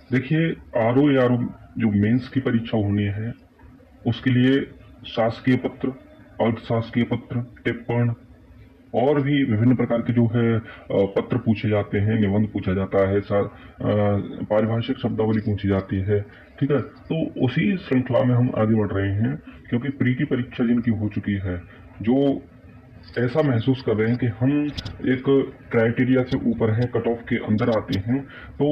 देखिए, आरओ या आरओ जो मेंस की परीक्षा होनी है, उसके लिए शासकीय पत्र, अर्धशासकीय पत्र, टिप्पण और भी विभिन्न प्रकार के जो है पत्र पूछे जाते हैं, निबंध पूछा जाता है, पारिभाषिक शब्दावली पूछी जाती है। ठीक है, तो उसी श्रृंखला में हम आगे बढ़ रहे हैं, क्योंकि प्री की परीक्षा जिनकी हो चुकी है, जो ऐसा महसूस कर रहे हैं कि हम एक क्राइटेरिया से ऊपर हैं, कट ऑफ के अंदर आते हैं, तो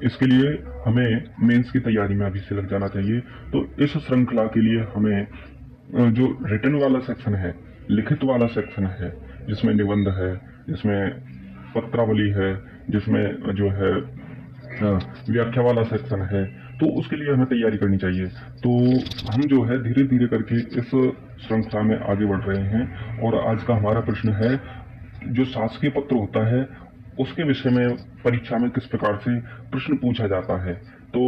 इसके लिए हमें मेंस की तैयारी में अभी से लग जाना चाहिए। तो इस श्रृंखला के लिए हमें जो रिटन वाला सेक्शन है, लिखित वाला सेक्शन है, जिसमें निबंध है, जिसमें पत्रावली है, जिसमें जो है व्याख्या वाला सेक्शन है, तो उसके लिए हमें तैयारी करनी चाहिए। तो हम जो है धीरे धीरे करके इस श्रृंखला में आगे बढ़ रहे हैं। और आज का हमारा प्रश्न है, जो शासकीय पत्र होता है उसके विषय में परीक्षा में किस प्रकार से प्रश्न पूछा जाता है। तो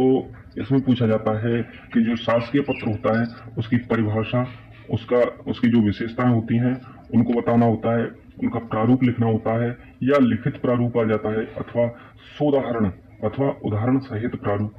इसमें पूछा जाता है कि जो शासकीय पत्र होता है उसकी परिभाषा, उसका उसकी जो विशेषताएं होती हैं उनको बताना होता है, उनका प्रारूप लिखना होता है, या लिखित प्रारूप आ जाता है, अथवा सोदाहरण अथवा उदाहरण सहित प्रारूप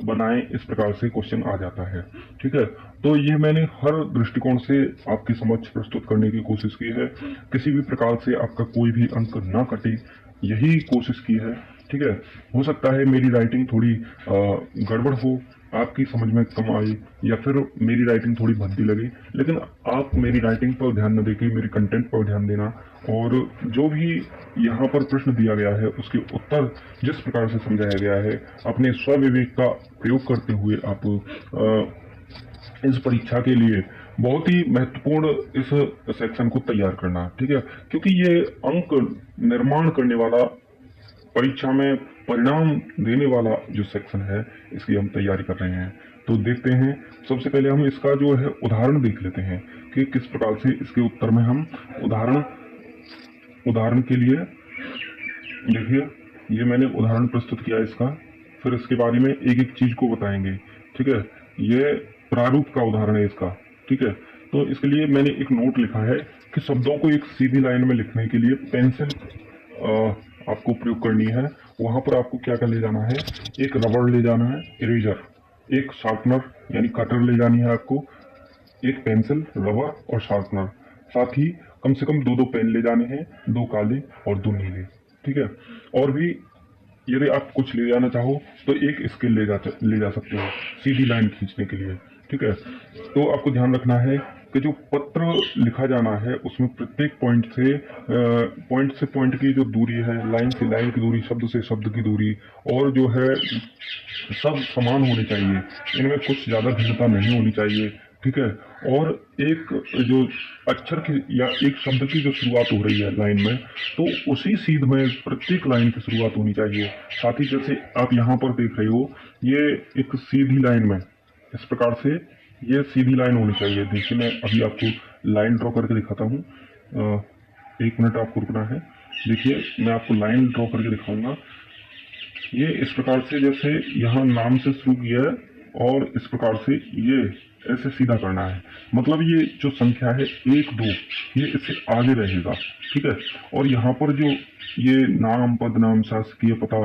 बनाएं, इस प्रकार से क्वेश्चन आ जाता है। ठीक है, तो ये मैंने हर दृष्टिकोण से आपके समक्ष प्रस्तुत करने की कोशिश की है, किसी भी प्रकार से आपका कोई भी अंक ना कटे, यही कोशिश की है। ठीक है, हो सकता है मेरी राइटिंग थोड़ी गड़बड़ हो, आपकी समझ में कम आई, या फिर मेरी राइटिंग थोड़ी भद्दी लगी, लेकिन आप मेरी राइटिंग पर ध्यान न देके मेरे कंटेंट पर ध्यान देना, और जो भी यहाँ पर प्रश्न दिया गया है उसके उत्तर जिस प्रकार से समझाया गया है, अपने स्वविवेक का प्रयोग करते हुए आप इस परीक्षा के लिए बहुत ही महत्वपूर्ण इस सेक्शन को तैयार करना। ठीक है, क्योंकि ये अंक निर्माण करने वाला, परीक्षा में परिणाम देने वाला जो सेक्शन है, इसकी हम तैयारी कर रहे हैं। तो देखते हैं, सबसे पहले हम इसका जो है उदाहरण देख लेते हैं कि किस प्रकार से इसके उत्तर में हम उदाहरण उदाहरण के लिए, देखिए ये मैंने उदाहरण प्रस्तुत किया इसका, फिर इसके बारे में एक एक चीज को बताएंगे। ठीक है, ये प्रारूप का उदाहरण है इसका। ठीक है, तो इसके लिए मैंने एक नोट लिखा है कि शब्दों को एक सीधी लाइन में लिखने के लिए पेंसिल आपको प्रयोग करनी है। वहां पर आपको क्या क्या ले जाना है, एक रबड़ ले जाना है, इरेजर, एक शार्पनर यानी कटर ले जानी है आपको, एक पेंसिल, रबर और शार्पनर, साथ ही कम से कम दो दो पेन ले जाने हैं, दो काले और दो नीले। ठीक है, और भी यदि आप कुछ ले जाना चाहो तो एक स्केल ले जा सकते हो सीधी लाइन खींचने के लिए। ठीक है, तो आपको ध्यान रखना है कि जो पत्र लिखा जाना है उसमें प्रत्येक पॉइंट से पॉइंट की जो दूरी है, लाइन से लाइन की दूरी, शब्द से शब्द की दूरी, और जो है सब समान होने चाहिए, इनमें कुछ ज्यादा भिन्नता नहीं होनी चाहिए। ठीक है, और एक जो अक्षर की या एक शब्द की जो शुरुआत हो रही है लाइन में, तो उसी सीध में प्रत्येक लाइन की शुरुआत होनी चाहिए। साथ ही जैसे आप यहाँ पर देख रहे हो, ये एक सीधी लाइन में इस प्रकार से ये सीधी लाइन होनी चाहिए। देखिए मैं अभी आपको लाइन ड्रॉ करके दिखाता हूँ, एक मिनट आपको रुकना है। देखिए मैं आपको लाइन ड्रॉ करके दिखाऊंगा। ये इस प्रकार से, जैसे यहाँ नाम से शुरू किया है और इस प्रकार से ये ऐसे सीधा करना है, मतलब ये जो संख्या है एक दो, ये इससे आगे रहेगा। ठीक है, और यहाँ पर जो ये नाम, पद नाम, शासकीय पता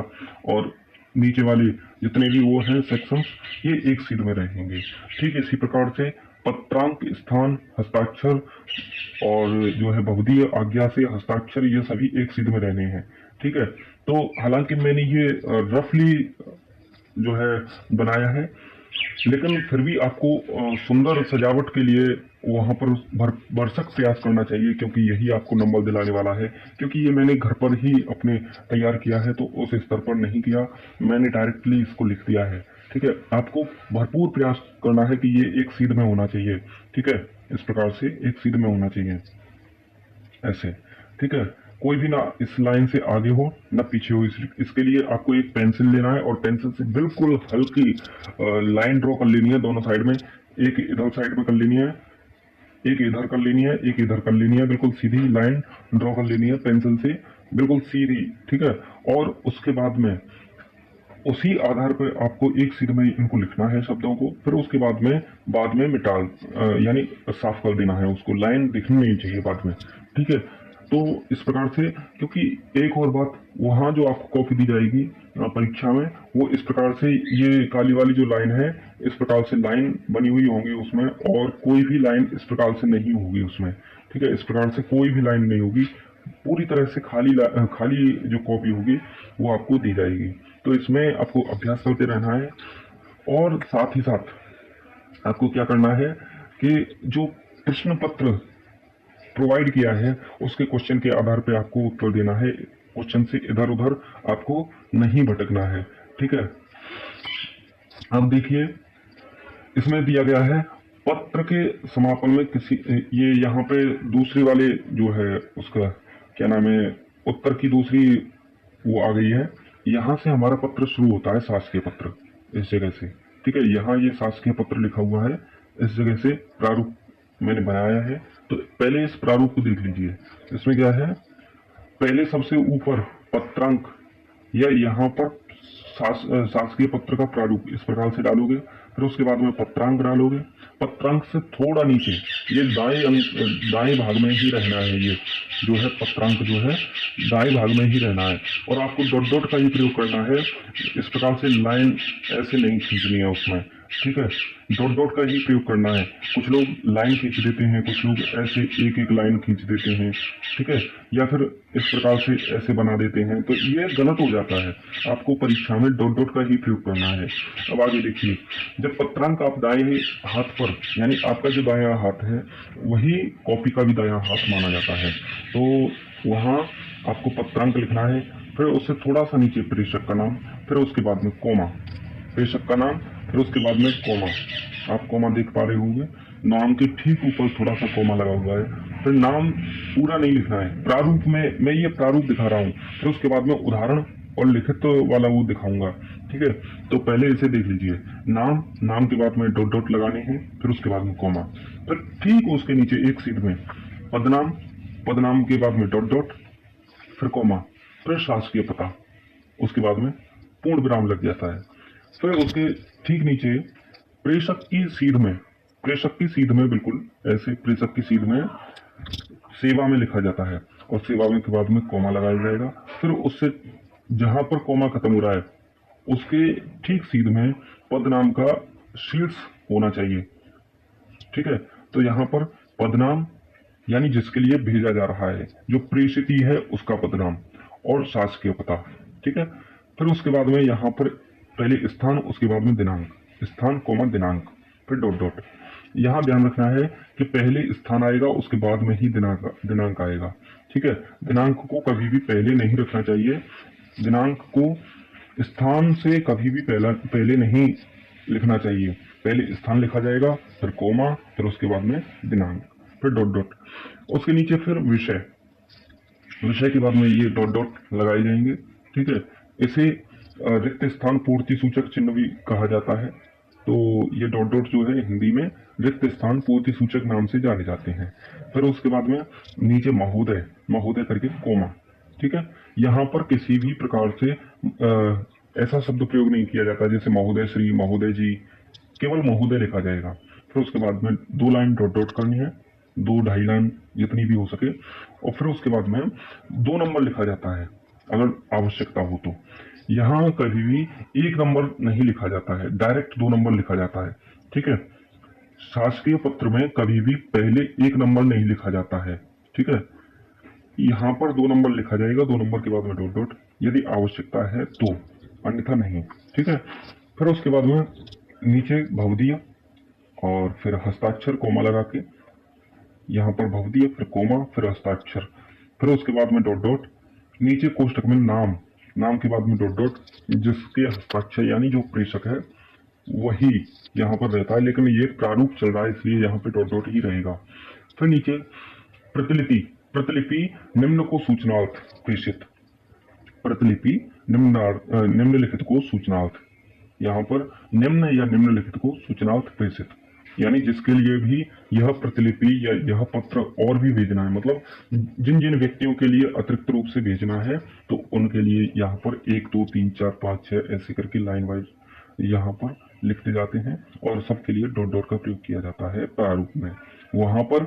और नीचे वाले जितने भी वो हैं सेक्शंस, ये एक सीध में रहेंगे। ठीक इसी प्रकार से पत्रांक, स्थान, हस्ताक्षर और जो है बहुधीय आज्ञा से हस्ताक्षर, ये सभी एक सीध में रहने हैं। ठीक है, तो हालांकि मैंने ये रफली जो है बनाया है, लेकिन फिर भी आपको सुंदर सजावट के लिए वहां पर भरसक प्रयास करना चाहिए, क्योंकि यही आपको नंबर दिलाने वाला है। क्योंकि ये मैंने घर पर ही अपने तैयार किया है, तो उस स्तर पर नहीं किया, मैंने डायरेक्टली इसको लिख दिया है। ठीक है, आपको भरपूर प्रयास करना है कि ये एक सीध में होना चाहिए। ठीक है, इस प्रकार से एक सीध में होना चाहिए ऐसे। ठीक है, कोई भी ना इस लाइन से आगे हो ना पीछे हो। इसके लिए आपको एक पेंसिल लेना है और पेंसिल से बिल्कुल हल्की लाइन ड्रॉ कर लेनी है दोनों साइड में, एक इधर साइड में कर लेनी है, एक इधर कर लेनी है, एक इधर कर लेनी है, बिल्कुल सीधी लाइन ड्रॉ कर लेनी है पेंसिल से, बिल्कुल सीधी। ठीक है, और उसके बाद में उसी आधार पर आपको एक सीध में इनको लिखना है शब्दों को, फिर उसके बाद में मिटा यानी साफ कर देना है उसको, लाइन दिखनी नहीं चाहिए बाद में। ठीक है, तो इस प्रकार से, क्योंकि एक और बात, वहाँ जो आपको कॉपी दी जाएगी परीक्षा में, वो इस प्रकार से, ये काली वाली जो लाइन है, इस प्रकार से लाइन बनी हुई होंगी उसमें, और कोई भी लाइन इस प्रकार से नहीं होगी उसमें, ठीक है। इस प्रकार से कोई भी लाइन नहीं होगी, पूरी तरह से खाली जो कॉपी होगी वो आपको दी जाएगी। तो इसमें आपको अभ्यास करते रहना है, और साथ ही साथ आपको क्या करना है कि जो प्रश्न पत्र प्रोवाइड किया है उसके क्वेश्चन के आधार पे आपको उत्तर देना है, क्वेश्चन से इधर उधर आपको नहीं भटकना है, ठीक है। अब देखिए, इसमें दिया गया है पत्र के समापन में किसी, ये यहाँ पे दूसरी वाले जो है उसका क्या नाम है, उत्तर की दूसरी वो आ गई है। यहाँ से हमारा पत्र शुरू होता है, शासकीय पत्र, इस जगह से, ठीक है। यहाँ ये शासकीय पत्र लिखा हुआ है, इस जगह से प्रारूप मैंने बनाया है। तो पहले इस प्रारूप को देख लीजिए। इसमें क्या है, पहले सबसे ऊपर पत्रांक, या यहाँ पर शासकीय पत्र का प्रारूप इस प्रकार से डालोगे, फिर उसके बाद में पत्रांक डालोगे। पत्रांक से थोड़ा नीचे, ये दाएं भाग में ही रहना है, ये जो है पत्रांक जो है दाएं भाग में ही रहना है, और आपको डॉट डॉट का ही प्रयोग करना है। इस प्रकार से लाइन ऐसे नहीं खींचनी है उसमें, ठीक है। डॉट डॉट का ही प्रयोग करना है। कुछ लोग लाइन खींच देते हैं, कुछ लोग ऐसे एक एक लाइन खींच देते हैं, ठीक है, या फिर इस प्रकार से ऐसे बना देते हैं, तो ये गलत हो जाता है। आपको परीक्षा में डॉट डॉट का ही प्रयोग करना है। अब आगे देखिए, जब पत्रांक आप दाएं हाथ पर, यानी आपका जो दायां हाथ है वही कॉपी का भी दायां हाथ माना जाता है, तो वहाँ आपको पत्रांक लिखना है। फिर उससे थोड़ा सा नीचे प्रेषक का नाम, फिर उसके बाद में कोमा, प्रेषक का नाम, फिर उसके बाद में कोमा। आप कोमा देख पा रहे होंगे, नाम के ठीक ऊपर थोड़ा सा कोमा लगा हुआ है। फिर नाम पूरा नहीं लिखना है। प्रारूप में मैं ये प्रारूप दिखा रहा हूँ, फिर उसके बाद में उदाहरण और लिखित वाला वो दिखाऊंगा, ठीक है। तो पहले इसे देख लीजिए, नाम, नाम के बाद में डॉट डॉट लगाने हैं, फिर उसके बाद में कोमा, फिर ठीक उसके नीचे एक सीट में पदनाम, पदनाम के बाद में डॉट डॉट, फिर कोमा, फिर शासकीय पता, उसके बाद में पूर्ण विराम लग जाता है। फिर उसके ठीक नीचे प्रेषक की सीध में, प्रेषक की सीध में, बिल्कुल ऐसे प्रेषक की सीध में सेवा में लिखा जाता है, और सेवा में के बाद में कोमा लगाया जाएगा। फिर उससे जहां पर कोमा खत्म हो रहा है उसके ठीक सीध में पद नाम का शीर्ष होना चाहिए, ठीक है। तो यहाँ पर पदनाम यानी जिसके लिए भेजा जा रहा है, जो प्रेषित है उसका पदनाम, और शासकीय पता, ठीक है। फिर उसके बाद में यहाँ पर पहले स्थान, उसके बाद में दिनांक, स्थान कोमा दिनांक, फिर डॉट डॉट। यहाँ ध्यान रखना है कि पहले स्थान आएगा, उसके बाद में ही दिनांक आएगा, ठीक है। दिनांक को कभी भी पहले नहीं रखना चाहिए। दिनांक को स्थान से कभी भी पहले नहीं लिखना चाहिए। पहले स्थान लिखा जाएगा, फिर कोमा, फिर उसके बाद में दिनांक, फिर डॉट डॉट। उसके नीचे फिर विषय, विषय के बाद में ये डॉट डॉट लगाए जाएंगे, ठीक है। इसे रिक्त स्थान पूर्ति सूचक चिन्ह भी कहा जाता है। तो ये डॉट डॉट जो है हिंदी में रिक्त स्थान पूर्ति सूचक नाम से जाने जाते हैं। फिर उसके बाद में नीचे महोदय, महोदय करके कोमा, ठीक है। यहाँ पर किसी भी प्रकार से ऐसा शब्द प्रयोग नहीं किया जाता जैसे महोदय श्री, महोदय जी, केवल महोदय लिखा जाएगा। फिर उसके बाद में 2 लाइन डॉट डॉट करनी है, 2-2.5 लाइन जितनी भी हो सके, और फिर उसके बाद में 2 नंबर लिखा जाता है अगर आवश्यकता हो तो। यहाँ कभी भी 1 नंबर नहीं लिखा जाता है, डायरेक्ट 2 नंबर लिखा जाता है, ठीक है। शासकीय पत्र में कभी भी पहले 1 नंबर नहीं लिखा जाता है, ठीक है। यहाँ पर 2 नंबर लिखा जाएगा, 2 नंबर के बाद में डॉट डॉट, यदि आवश्यकता है तो, अन्यथा नहीं, ठीक है। फिर उसके बाद में नीचे भवदीय, और फिर हस्ताक्षर कोमा लगा के, यहाँ पर भवदीय, फिर कोमा, फिर हस्ताक्षर, फिर उसके बाद में डॉट डॉट। नीचे कोष्टक में नाम, नाम के बाद में डॉट डॉट, जिसके हस्ताक्षर यानी जो प्रेषक है वही यहाँ पर रहता है, लेकिन ये प्रारूप चल रहा है इसलिए यहाँ पे डॉट डॉट ही रहेगा। फिर नीचे प्रतिलिपि, प्रतिलिपि निम्न को सूचनार्थ प्रेषित, प्रतिलिपि निम्नलिखित को सूचनार्थ, यहाँ पर निम्न या निम्नलिखित को सूचनार्थ प्रेषित, यानी जिसके लिए भी यह प्रतिलिपि या यह पत्र और भी भेजना है, मतलब जिन जिन व्यक्तियों के लिए अतिरिक्त रूप से भेजना है, तो उनके लिए यहाँ पर 1 2 3 4 5 6 ऐसे करके लाइन वाइज यहाँ पर लिखते जाते हैं, और सबके लिए डॉट डॉट का प्रयोग किया जाता है प्रारूप में। वहां पर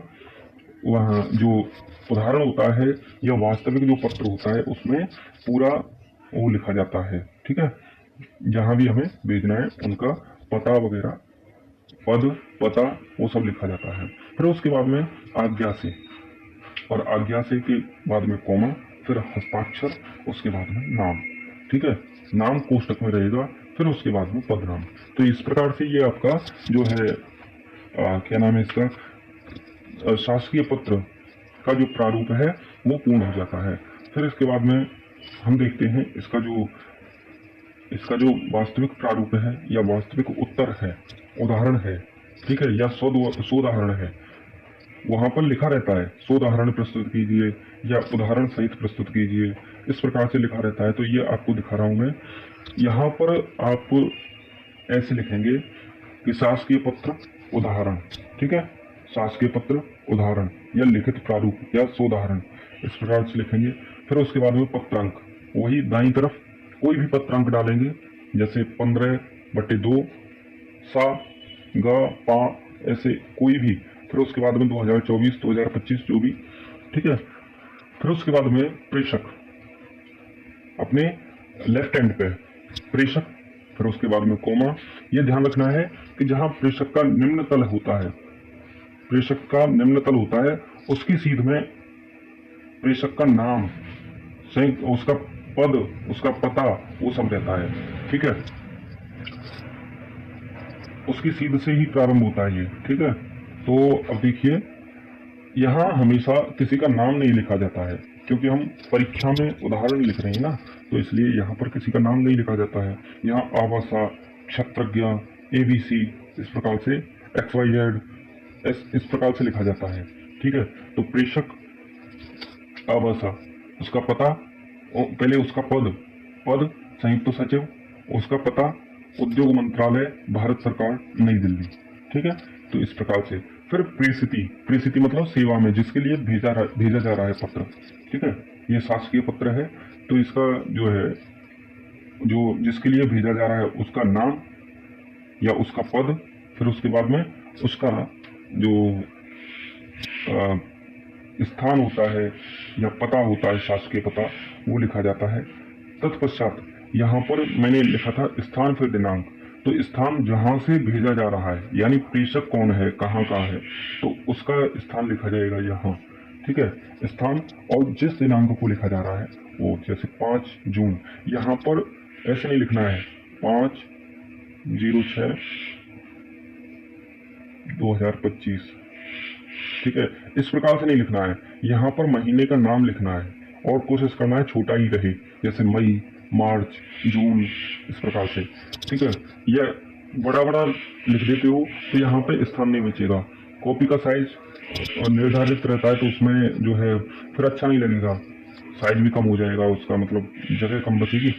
वहाँ जो उदाहरण होता है या वास्तविक जो पत्र होता है उसमें पूरा वो लिखा जाता है। ठीक है, जहाँ भी हमें भेजना है उनका पता वगैरह, पद, पता, वो सब लिखा जाता है। फिर उसके बाद में आज्ञा से, और आज्ञा से के बाद में कोमा, फिर हस्ताक्षर, उसके बाद में नाम। ठीक है, नाम कोष्टक में रहेगा, फिर उसके बाद में पदनाम। तो इस प्रकार से ये आपका जो है क्या नाम है इसका, शासकीय पत्र का जो प्रारूप है वो पूर्ण हो जाता है। फिर इसके बाद में हम देखते हैं इसका जो वास्तविक प्रारूप है या वास्तविक उत्तर है, उदाहरण है, ठीक है, या सोदाहरण है, वहां पर लिखा रहता है सोदाहरण प्रस्तुत कीजिए या उदाहरण सहित प्रस्तुत कीजिए, इस प्रकार से लिखा रहता है। तो ये आपको दिखा रहा हूं मैं। यहाँ पर आप ऐसे लिखेंगे कि शासकीय पत्र उदाहरण, ठीक है, शासकीय पत्र उदाहरण या लिखित प्रारूप या सोदाहरण, इस प्रकार से लिखेंगे। फिर उसके बाद में पत्रांक, वही दाईं तरफ कोई भी पत्रांक डालेंगे, जैसे 15/2, सा, ग, पा, ऐसे कोई भी। फिर उसके बाद में 2024, 2025 जो भी, ठीक है। फिर उसके बाद में प्रेषक, अपने लेफ्ट हैंड पे प्रेषक, फिर उसके बाद में कोमा। यह ध्यान रखना है कि जहां प्रेषक का निम्न तल होता है, प्रेषक का निम्न तल होता है, उसकी सीध में प्रेषक का नाम, उसका पद, उसका पता, वो सब रहता है। ठीक है, उसकी सीध से ही प्रारंभ होता है ये। ठीक है, तो अब देखिए, यहाँ हमेशा किसी का नाम नहीं लिखा जाता है, क्योंकि हम परीक्षा में उदाहरण लिख रहे हैं ना, तो इसलिए यहाँ पर किसी का नाम नहीं लिखा जाता है। यहाँ आवासा, क्षत्रज्ञ, ABC, इस प्रकार से XYZ, इस प्रकार से लिखा जाता है। ठीक है, तो प्रेषक आवासा, उसका पता, पहले उसका पद संयुक्त सचिव, उसका पता उद्योग मंत्रालय, भारत सरकार, नई दिल्ली। ठीक है, तो इस प्रकार से। फिर प्रेषिति मतलब सेवा में जिसके लिए भेजा जा रहा है पत्र। ठीक है, ये शासकीय पत्र है, तो इसका जो है, जो जिसके लिए भेजा जा रहा है उसका नाम या उसका पद, फिर उसके बाद में उसका जो स्थान होता है या पता होता है, शासकीय पता, वो लिखा जाता है। तत्पश्चात यहाँ पर मैंने लिखा था स्थान फिर दिनांक, तो स्थान जहां से भेजा जा रहा है, यानी प्रेषक कौन है, कहाँ का है, तो उसका स्थान लिखा जाएगा यहाँ। ठीक है, स्थान, और जिस दिनांक को लिखा जा रहा है वो, जैसे 5 जून, यहाँ पर ऐसे नहीं लिखना है 5/06/2025। ठीक है, इस प्रकार से नहीं लिखना है। यहाँ पर महीने का नाम लिखना है और कोशिश करना है छोटा ही रहे, जैसे मई, मार्च, जून, इस प्रकार से। ठीक है, या बड़ा लिख देते हो तो यहाँ पे स्थान नहीं बचेगा। कॉपी का साइज निर्धारित रहता है, तो उसमें जो है फिर अच्छा नहीं लगेगा, साइज भी कम हो जाएगा उसका, मतलब जगह कम बचेगी।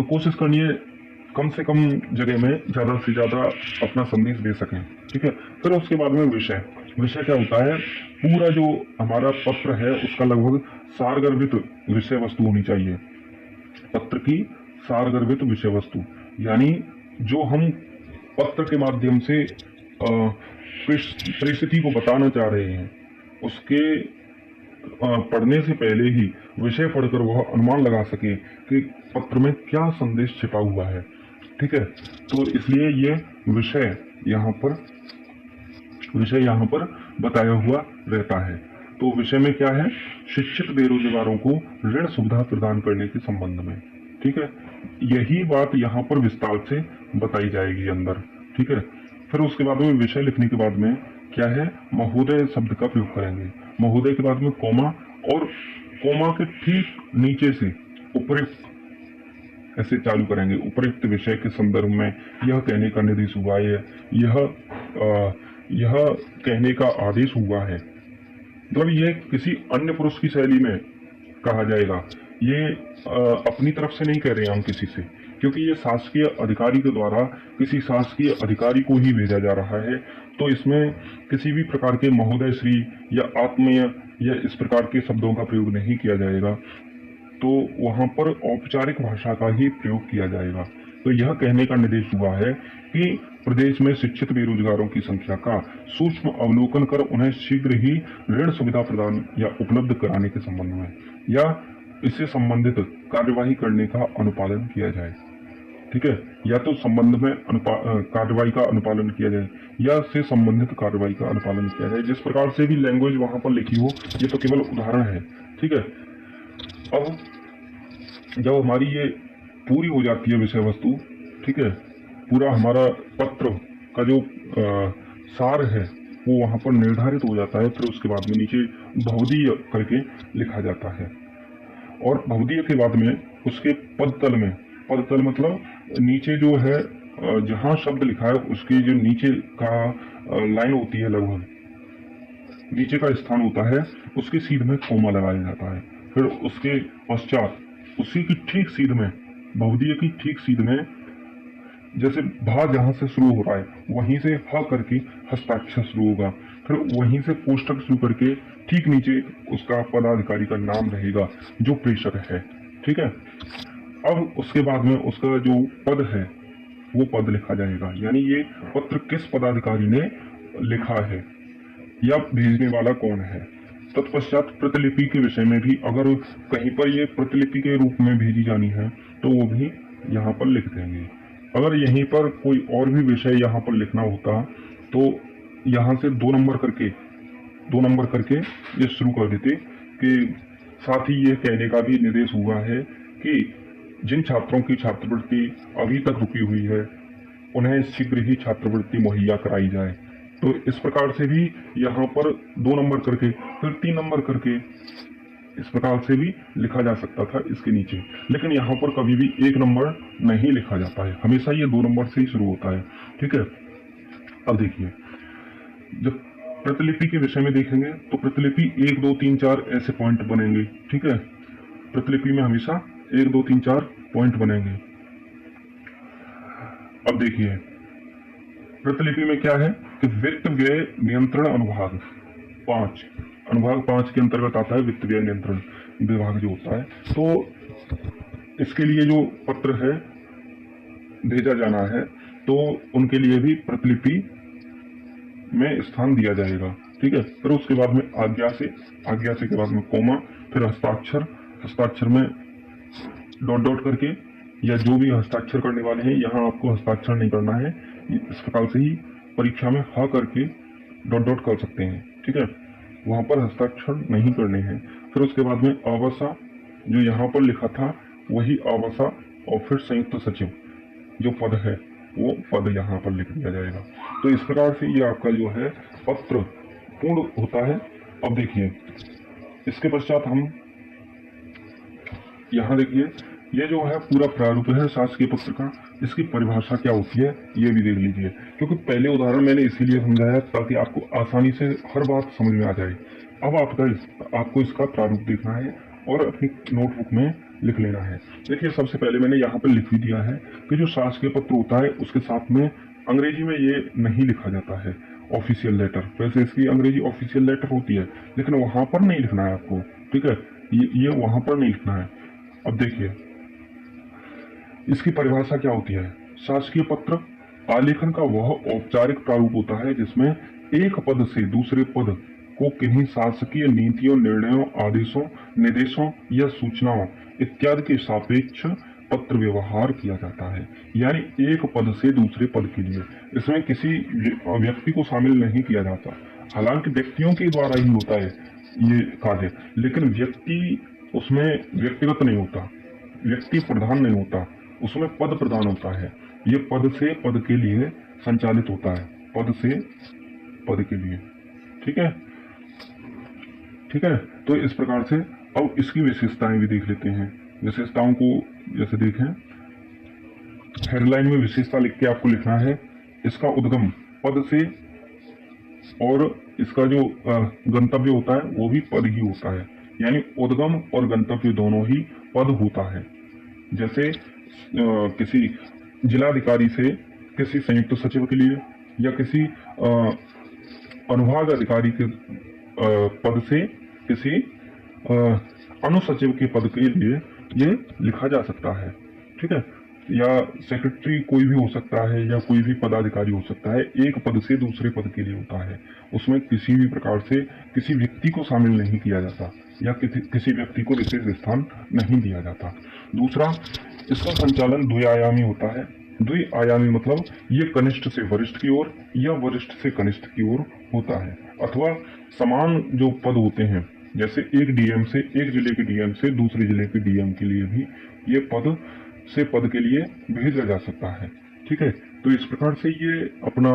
कोशिश करनी है कम से कम जगह में ज्यादा से ज्यादा अपना संदेश दे सकें। ठीक है, फिर उसके बाद में विषय क्या होता है, पूरा जो हमारा पत्र है उसका लगभग सारगर्भित विषय वस्तु होनी चाहिए। पत्र की सारगर्भित विषय वस्तु, यानी जो हम पत्र के माध्यम से परिस्थिति को बताना चाह रहे हैं, उसके पढ़ने से पहले ही विषय पढ़कर वह अनुमान लगा सके कि पत्र में क्या संदेश छिपा हुआ है। ठीक है, तो इसलिए ये विषय यहाँ पर बताया हुआ रहता है। तो विषय में क्या है, शिक्षित बेरोजगारों को ऋण सुविधा प्रदान करने के संबंध में। ठीक है, यही बात यहाँ पर विस्तार से बताई जाएगी अंदर। ठीक है, फिर उसके बाद में विषय लिखने के बाद में क्या है, महोदय शब्द का प्रयोग करेंगे। महोदय के बाद में कोमा, और कोमा के ठीक नीचे से उपयुक्त ऐसे चालू करेंगे। उपयुक्त विषय के संदर्भ में यह कहने का निर्देश हुआ है, यह कहने का आदेश हुआ है, मतलब ये किसी अन्य पुरुष की शैली में कहा जाएगा। ये अपनी तरफ से नहीं कह रहे हैं हम किसी से, क्योंकि ये शासकीय अधिकारी के द्वारा किसी शासकीय अधिकारी को ही भेजा जा रहा है। तो इसमें किसी भी प्रकार के महोदय श्री या आत्मीय या इस प्रकार के शब्दों का प्रयोग नहीं किया जाएगा। तो वहां पर औपचारिक भाषा का ही प्रयोग किया जाएगा। तो यह कहने का निर्देश हुआ है कि प्रदेश में शिक्षित बेरोजगारों की संख्या का सूक्ष्म अवलोकन कर उन्हें शीघ्र ही ऋण सुविधा प्रदान या उपलब्ध कराने के संबंध में या इससे संबंधित कार्यवाही करने का अनुपालन किया जाए। ठीक है, या तो संबंध में कार्रवाई का अनुपालन किया जाए या से संबंधित कार्रवाई का अनुपालन किया जाए। जिस प्रकार से भी लैंग्वेज वहां पर लिखी हो, ये तो केवल उदाहरण है। ठीक है, अब जब हमारी ये पूरी हो जाती है विषय वस्तु, ठीक है, पूरा हमारा पत्र का जो सार है वो वहां पर निर्धारित हो जाता है, फिर उसके बाद में नीचे भवदीय करके लिखा जाता है। और भवदीय के बाद में उसके पदतल में, पदतल मतलब नीचे जो है जहां शब्द लिखा है उसके जो नीचे का लाइन होती है, लगभग नीचे का स्थान होता है, उसकी सीध में कोमा लगाया जाता है। फिर उसके पश्चात उसी की ठीक सीध में, भवदीय की ठीक सीध में, जैसे भा जहां से शुरू हो रहा है वहीं से ह करके हस्ताक्षर शुरू होगा, फिर वहीं से कोष्टक शुरू करके ठीक नीचे उसका पदाधिकारी का नाम रहेगा जो प्रेषक है। ठीक है, अब उसके बाद में उसका जो पद है वो पद लिखा जाएगा, यानी ये पत्र किस पदाधिकारी ने लिखा है या भेजने वाला कौन है। तत्पश्चात प्रतिलिपि के विषय में भी अगर कहीं पर ये प्रतिलिपि के रूप में भेजी जानी है तो वो भी यहाँ पर लिख देंगे। अगर यहीं पर कोई और भी विषय यहाँ पर लिखना होता तो यहाँ से 2 नंबर करके ये शुरू कर देते कि साथ ही ये कहने का भी निर्देश हुआ है कि जिन छात्रों की छात्रवृत्ति अभी तक रुकी हुई है उन्हें शीघ्र ही छात्रवृत्ति मुहैया कराई जाए। तो इस प्रकार से भी यहाँ पर 2 नंबर करके, फिर 3 नंबर करके, इस प्रकार से भी लिखा जा सकता था इसके नीचे। लेकिन यहाँ पर कभी भी 1 नंबर नहीं लिखा जाता है, हमेशा ये 2 नंबर से ही शुरू होता है। ठीक है, अब देखिए, जब प्रतिलिपि के विषय में देखेंगे तो प्रतिलिपि 1 2 3 4 ऐसे पॉइंट बनेंगे। ठीक है, प्रतिलिपि में हमेशा 1 2 3 4 पॉइंट बनेंगे। अब देखिए, प्रतिलिपि में क्या है कि वित्त व्यय नियंत्रण अनुभाग 5, अनुभाग 5 के अंतर्गत आता है वित्त व्यय नियंत्रण विभाग जो होता है। तो इसके लिए जो पत्र है भेजा जाना है तो उनके लिए भी प्रतिलिपि में स्थान दिया जाएगा। ठीक है, फिर उसके बाद में आज्ञा से के बाद में कोमा, फिर हस्ताक्षर में डॉट डॉट करके, या जो भी हस्ताक्षर करने वाले हैं यहाँ आपको हस्ताक्षर नहीं करना है, इस प्रकार से ही परीक्षा में हा करके डॉट डॉट कर सकते हैं। ठीक है, वहां पर हस्ताक्षर नहीं करने हैं। फिर उसके बाद में आवासा, जो यहाँ पर लिखा था वही आवासा, और फिर संयुक्त सचिव जो पद है वो पद यहाँ पर लिख दिया जाएगा। तो इस प्रकार से ये आपका जो है पत्र पूर्ण होता है। अब देखिए, इसके पश्चात हम यहाँ देखिए, ये जो है पूरा प्रारूप है शासकीय पत्र का, इसकी परिभाषा क्या होती है ये भी देख लीजिए, क्योंकि पहले उदाहरण मैंने इसीलिए समझाया ताकि आपको आसानी से हर बात समझ में आ जाए। अब आपको इसका प्रारूप देखना है और अपनी नोटबुक में लिख लेना है। देखिए, सबसे पहले मैंने यहाँ पर लिख भी दिया है कि जो शासकीय पत्र होता है उसके साथ में अंग्रेजी में ये नहीं लिखा जाता है ऑफिशियल लेटर। वैसे इसकी अंग्रेजी ऑफिशियल लेटर होती है, लेकिन वहां पर नहीं लिखना है आपको। ठीक है, ये वहां पर नहीं लिखना है। अब देखिए, इसकी परिभाषा क्या होती है। शासकीय पत्र आलेखन का वह औपचारिक प्रारूप होता है जिसमें एक पद से दूसरे पद को किन्हीं शासकीय नीतियों, निर्णयों, आदेशों, निर्देशों या सूचनाओं इत्यादि के सापेक्ष पत्र व्यवहार किया जाता है। यानी एक पद से दूसरे पद के लिए इसमें किसी व्यक्ति को शामिल नहीं किया जाता। हालांकि व्यक्तियों के द्वारा ही होता है ये कार्य, लेकिन व्यक्ति उसमें व्यक्तिगत नहीं होता, व्यक्ति प्रधान नहीं होता, उसमें पद प्रधान होता है। ये पद से पद के लिए संचालित होता है, पद से पद के लिए। ठीक है, ठीक है। तो इस प्रकार से अब इसकी विशेषताएं भी देख लेते हैं। विशेषताओं को जैसे देखें, हेडलाइन में विशेषता लिख के आपको लिखना है इसका उद्गम पद से, और इसका जो गंतव्य होता है वो भी पद ही होता है। यानी उद्गम और गंतव्य दोनों ही पद होता है। जैसे किसी जिलाधिकारी से किसी संयुक्त सचिव के लिए या किसी अनुभाग अधिकारी के पद से किसी अनुसचिव के पद के लिए ये लिखा जा सकता है। ठीक है, या सेक्रेटरी कोई भी हो सकता है या कोई भी पदाधिकारी हो सकता है, एक पद से दूसरे पद के लिए होता है। उसमें किसी भी प्रकार से किसी व्यक्ति को शामिल नहीं किया जाता या किसी व्यक्ति को विशेष स्थान नहीं दिया जाता। दूसरा, इसका संचालन द्विआयामी होता है। द्विआयामी मतलब ये कनिष्ठ से वरिष्ठ की ओर या वरिष्ठ से कनिष्ठ की ओर होता है, अथवा समान जो पद होते हैं, जैसे एक डीएम से, एक जिले के डीएम से दूसरे जिले के डीएम के लिए भी ये पद से पद के लिए भेजा जा सकता है। ठीक है, तो इस प्रकार से ये अपना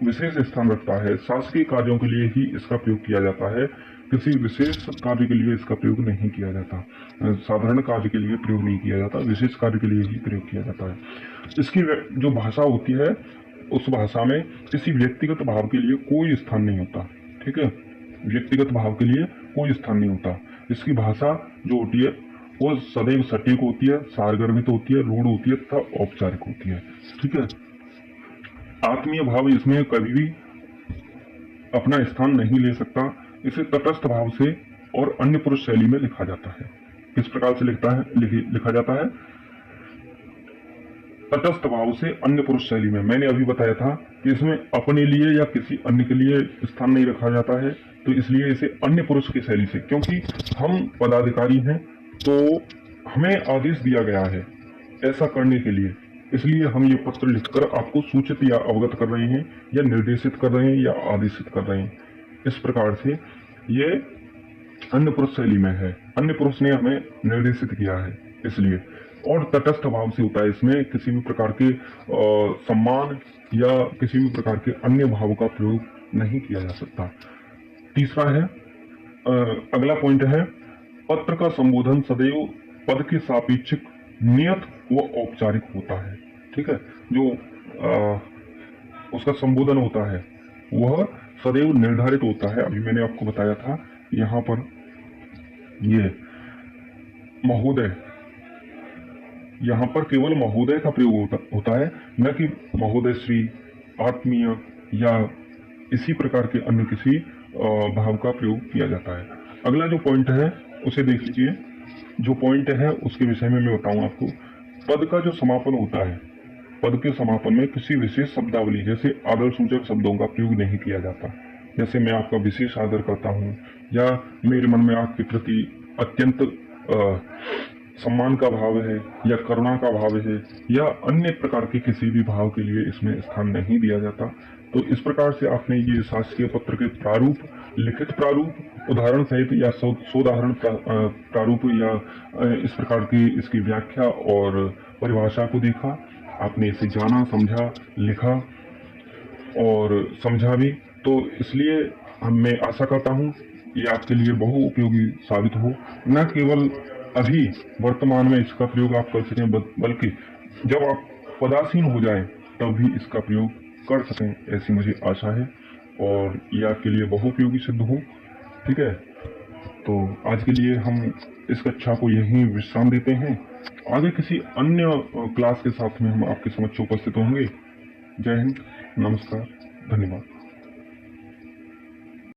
विशेष स्थान रखता है। शासकीय कार्यों के लिए ही इसका प्रयोग किया जाता है, किसी विशेष कार्य के लिए इसका प्रयोग नहीं किया जाता। साधारण कार्य के लिए प्रयोग नहीं किया जाता, विशेष कार्य के लिए ही प्रयोग किया जाता है। इसकी जो भाषा होती है, उस भाषा में किसी व्यक्तिगत भाव के लिए कोई स्थान नहीं होता। ठीक है, व्यक्तिगत भाव के लिए कोई स्थान नहीं होता। इसकी भाषा जो होती है वो सदैव सटीक होती है, सारगर्भित होती है, रूढ़ होती है तथा औपचारिक होती है। ठीक है, आत्मीय भाव इसमें कभी भी अपना स्थान नहीं ले सकता। इसे तटस्थ भाव से और अन्य पुरुष शैली में लिखा जाता है। किस प्रकार से लिखा जाता है? तटस्थ भाव से अन्य पुरुष शैली में। मैंने अभी बताया था कि इसमें अपने लिए या किसी अन्य के लिए स्थान नहीं रखा जाता है, तो इसलिए इसे अन्य पुरुष की शैली से, क्योंकि हम पदाधिकारी हैं तो हमें आदेश दिया गया है ऐसा करने के लिए, इसलिए हम ये पत्र लिखकर आपको सूचित या अवगत कर रहे हैं या निर्देशित कर रहे हैं या आदेशित कर रहे हैं। इस प्रकार से ये अन्य पुरुष शैली में है, अन्य पुरुष ने हमें निर्देशित किया है इसलिए। और तटस्थ भाव से होता है, इसमें किसी भी प्रकार के सम्मान या किसी भी प्रकार के अन्य भाव का प्रयोग नहीं किया जा सकता। तीसरा है, अगला पॉइंट है, पत्र का संबोधन सदैव पद के सापेक्षिक नियत व औपचारिक होता है। ठीक है, जो उसका संबोधन होता है वह सदैव निर्धारित होता है। अभी मैंने आपको बताया था, यहाँ पर ये महोदय, यहाँ पर केवल महोदय का प्रयोग होता है, न कि महोदय श्री, आत्मीय या इसी प्रकार के अन्य किसी भाव का प्रयोग किया जाता है। अगला जो पॉइंट है उसे देख लीजिए। जो पॉइंट है उसके विषय में मैं बताऊं आपको। पद का जो समापन होता है, पद के समापन में किसी विशेष शब्दावली जैसे आदर सूचक शब्दों का प्रयोग नहीं किया जाता। जैसे मैं आपका विशेष आदर करता हूँ, या मेरे मन में आपके प्रति अत्यंत सम्मान का भाव है, या करुणा का भाव है, या अन्य प्रकार के किसी भी भाव के लिए इसमें स्थान नहीं दिया जाता। तो इस प्रकार से आपने ये शासकीय पत्र के प्रारूप, लिखित प्रारूप, उदाहरण सहित या सोदाहरण प्रारूप या इस प्रकार की इसकी व्याख्या और परिभाषा को देखा। आपने इसे जाना, समझा, लिखा और समझा भी। तो इसलिए मैं आशा करता हूँ ये आपके लिए बहु उपयोगी साबित हो। न केवल अभी वर्तमान में इसका प्रयोग आप कर सकें, बल्कि जब आप पदासीन हो जाएं तब भी इसका प्रयोग कर सकें, ऐसी मुझे आशा है और ये आपके लिए बहु उपयोगी सिद्ध हो। ठीक है, तो आज के लिए हम इस कक्षा को यहीं विश्राम देते हैं। आगे किसी अन्य क्लास के साथ में हम आपके समक्ष उपस्थित होंगे। जय हिंद, नमस्कार, धन्यवाद।